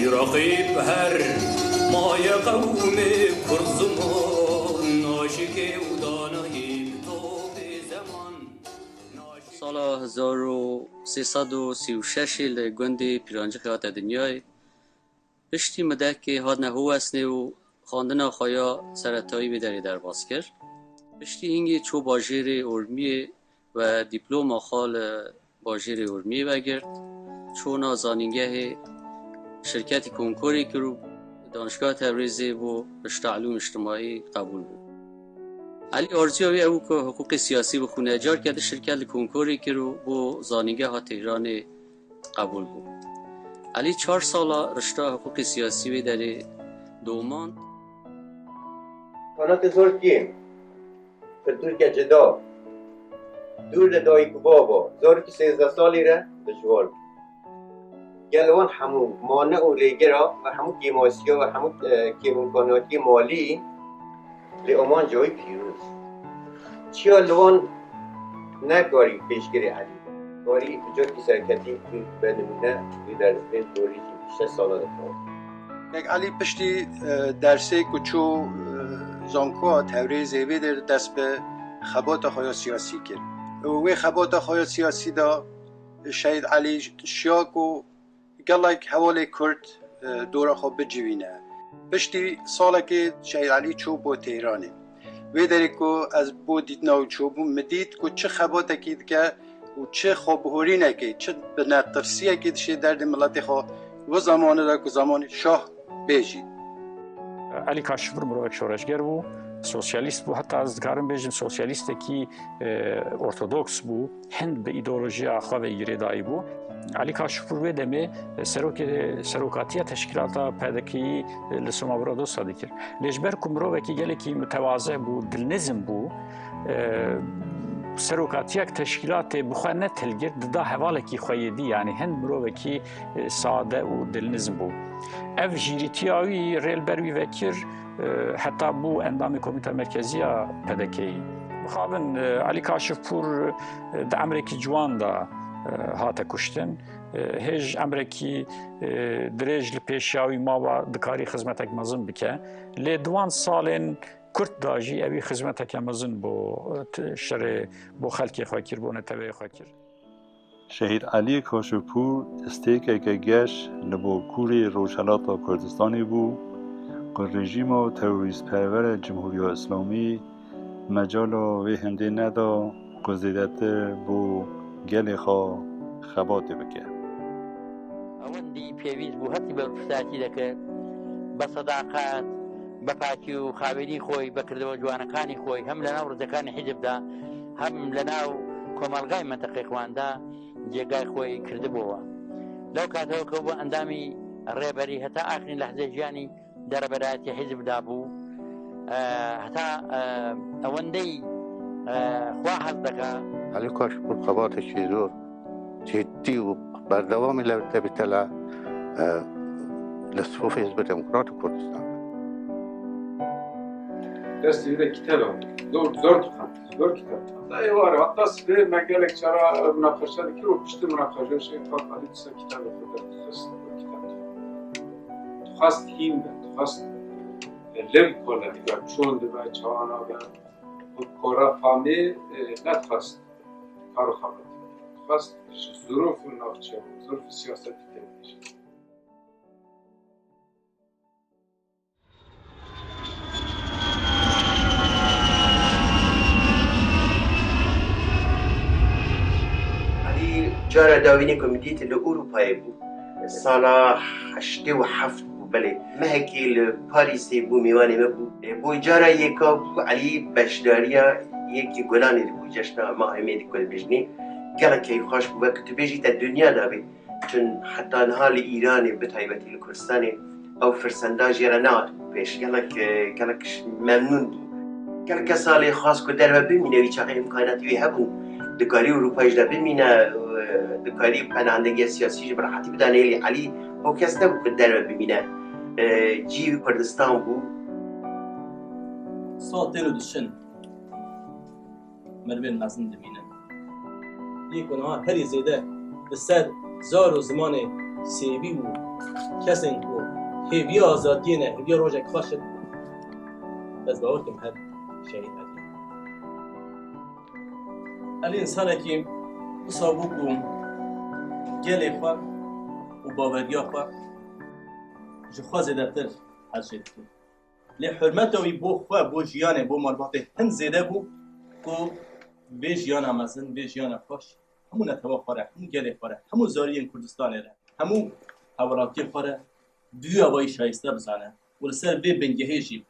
رقیب هر مای قوم کرزمان ناشک و دانایی تو به زمان سال 1336 لگند پیرانجی خیات دنیای پشتی مده که هاد نهو اسنه و خواندن خوایا سرطایی بداری در باز کرد. پشتی هنگی چو باجیر ارمیه و دیپلوم خال باجیر ارمیه بگرد چون آزانینگه شرکت کنکوری که رو دانشگاه تبریزی و رشته علوم اجتماعی قبول بود. علی آرزوی او که حقوق سیاسی بخونه اجار کرده شرکت کنکوری که رو با زانینگه ها تهران قبول بود. علی 4 سال رشته حقوق سیاسی در دومان قناة زوركين في تركيا جدا دور لدايك بابا زورك 13 سالي را دجوال گلوان همو مانع و ریگرا و همو کیماسیا و همو کیمکاناتی مالی لعمان جای پیروز چیا لوان نگاری پیشگیری علی گاری جا کی سرکتی به نمونه در دوری 6 ساله دفعه علی پشتی درسی کچو زانکو تبریزی وی در دست به خبات خواهی سیاسی کرد و خبات خواهی سیاسی دا شهید علی شیاک و گلک حوالی کرد دور خواب بجوینه پشتی ساله که شهید علی چو با تهرانه وی داری که از با دیدنا چو بو مدید که چه خبات اکید که و چه خوابهوری نکید چه به نترسی اکید شه درد ملت خواه و زمانه دا که زمان شاه بیجید علی کاشفپور مروک شورشگر بو سوسیالیست بو حتی از کارم بیجم سوسیالیست کی ارتودکس بو هند به ایدئولوژی آخوا و ایگریدایی بو علی کاشفپور به دمه سروکاتی تشکیلات پدکی لسوما برادو ساده کرد. لجبر کمرو وکی گله کی متواضع بو دلنزم بو سروکاتیک تشکیلات بخوانه تلگرد دا حواله کی خویدی یعنی هند مرو وکی ساده و دلنزم بو. اف جیریتیاوی ریل بروی وکر حتی بو اندام کمیته مرکزی پدکی. بخوابن علی کاشفپور دا امریکی جوان دا هات کشتن هج امریکی درج لپیشاوی ما و دکاری خدمتک مزن بکه لی دوان سالن کرد داجی اوی خدمتک مزن بو شر بو خلکی خاکر بو نتوی خاکر شهید علی کاشفپور استیک که گش لبو کوری روشلاتا کردستانی بو که رژیم و تروریست پرور جمهوری اسلامی مجال وی هنده ندا گزیدت بو گل خوا خبات بکه ئەوەندی پێویست بوو هەتی بەرپرساتی دەکرد بە سەداقات بە پاکی و خاوێنی خۆی بەکردەوە جوانەکانی خۆی هەم لەناو ڕزەکانی حیزبدا هەم لەناو کۆمەڵگای مەنتەقەی خواندا جێگای خۆی کردبووە لەو کاتەوە کە بۆ ئەندامی ڕێبەری هەتا ئاخرین لەحزەی ژیانی دەرەبەدایەتی حیزبدا بوو هەتا ئەوەندەی خوا حەز دەکا علی کاشفپور خباتشی زور جدی و بردوامی لبتلا لصفوف حزب دموکرات کردستان دست یه کتابم زور کتاب حتی واره حتی سبه مگلک چرا مناقشه که رو پشت مناقشه شد کاری دوست کتاب خود دست کتاب خواست هیم خواست لم کنه یا چون دو چوانا و کورا فامی نتخواست کارو خواهد خواست ظروف نافچه ظروف سیاستی تبدیل علی جارة داوینی کمیتیت لأوروپای بود سالا 87 بود بله مهکی لپاریسی بود میوانی بود بو جارة یکا بود علی بشداریا یکی گلانی بود جشنا ماه امیدی کل بجنی گله که خوش بود که تو بیجی تا دنیا دابی چون حتی نهال ایرانی بتایبتی لکردستانی او فرسنداجی را نات پیش گله ممنون بود گله که سالی خاص که در و بمینه وی چاقه امکاناتی وی هبون دکاری اروپایش دا بمینه دکاری پناهندگی سیاسی جبر حتی بدانه ایلی علی او کس نبود که در و بمینه جیوی کردستان بود سال تیرو دشن مربین مزن دمینه یک اونها هری زیده به سر زار و زمان سیبی و کسی کو هیوی آزادی نه هیوی روز کاشت از باور کم هر شهید علی انسان که صابو کم گل خوا و باوریا خوا جخواز دفتر هر شد لی حرمت وی بو خوا بو جیانه بو مالبات هن زیده بو کو به جیان آمازن به جیان خوش همون نتوا خوره همون گل خوره همون زاری این کردستان ره همون حوالاتی خوره دوی آوای شایسته بزنه و لسر به بنگهیشی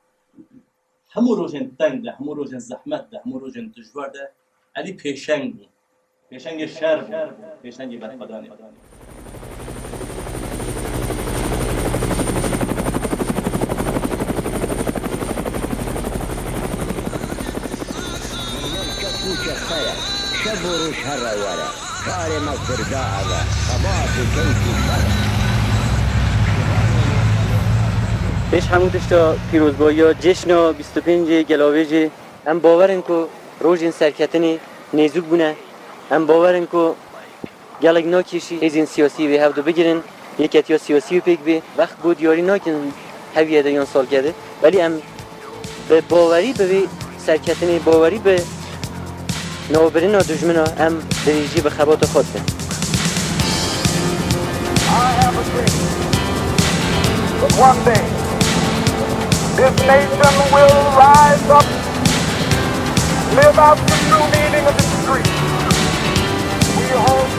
همون روزن تنگ ده همون روزن زحمت ده همون روزن دشوار ده علی پیشنگ بود پیشنگ شر بود پیشنگ بدخدانه شب و روش هر وره کار مفردا اوه خبات کیفی شره پیش همون تشتا پیروزبایی ها جشن 25 گلاویج هم باورن که روز این سرکتنی نیزوک بونه هم باورن که گلگ ناکیشی از این سیاسی به هفته بگیرن یکت یا سیاسی پیک بی وقت بود یاری ناکن هویه دیان سال کرده ولی هم به باوری به سرکتنی باوری به نوبرین و دجمنا هم دریجی به خبات خود کن I have a dream, but one day this nation will rise up, live out the true meaning of its creed. We hold